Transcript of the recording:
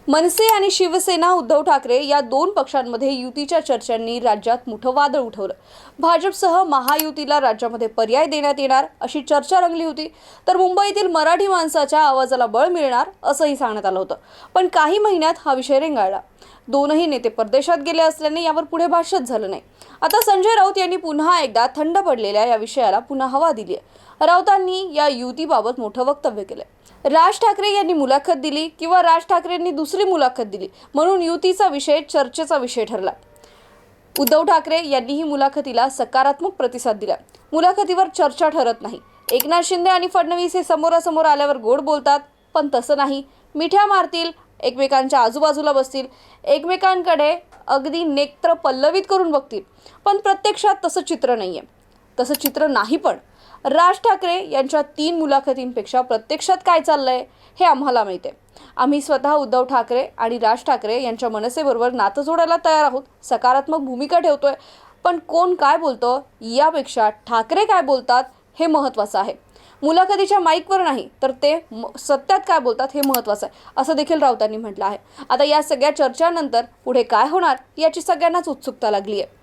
मनसे आणि शिवसेना उद्धव ठाकरे या दोन पक्षांमध्ये युतीच्या चर्चांनी राज्यात मोठं वादळ उठवलं। भाजपसह महायुतीला राज्यामध्ये पर्याय देण्यात येणार अशी चर्चा रंगली होती, तर मुंबईतील मराठी माणसाच्या आवाजाला बळ मिळणार असंही सांगण्यात आलं होतं। पण काही महिन्यात हा विषय रेंगाळला। दोनही नेते परदेशात गेले असल्याने यावर पुढे भाष्यच झालं नाही। आता संजय राऊत यांनी पुन्हा एकदा थंड पडलेल्या या विषयाला पुन्हा हवा दिली आहे। राऊतांनी या युतीबाबत मोठं वक्तव्य केलंय। राज ठाकरे यांनी मुलाखत दिली किंवा राज ठाकरेंनी दुसरी मुलाखत दिली म्हणून युतीचा विषय चर्चेचा विषय ठरला। उद्धव ठाकरे यांनीही मुलाखतीला सकारात्मक प्रतिसाद दिला। मुलाखतीवर चर्चा ठरत नाही। एकनाथ शिंदे आणि फडणवीस हे समोरासमोर आल्यावर गोड बोलतात, पण तसं नाही। मिठ्या मारतील, एकमेकांच्या आजूबाजूला बसतील, एकमेकांकडे अगदी नेत्र पल्लवित करून बघतील, पण प्रत्यक्षात तसं चित्र नाहीये। तसं चित्र नाही। पण राज ठाकरे यांच्या 3 मुलाखतींपेक्षा प्रत्यक्षात काय चाललंय हे आम्हाला माहिती आहे। आम्ही स्वतः उद्धव ठाकरे आणि राज ठाकरे यांच्या मनसेबरोबर नातं जोडायला तयार आहोत, सकारात्मक भूमिका ठेवतोय। पण कोण काय बोलतं यापेक्षा ठाकरे काय बोलतात हे महत्त्वाचं आहे। मुलाखतीच्या माईकवर नाही, तर ते सत्यात काय बोलतात हे महत्त्वाचं आहे, असं देखील राऊतांनी म्हटलं आहे। आता या सगळ्या चर्चांनंतर पुढे काय होणार याची सगळ्यांनाच उत्सुकता लागली आहे।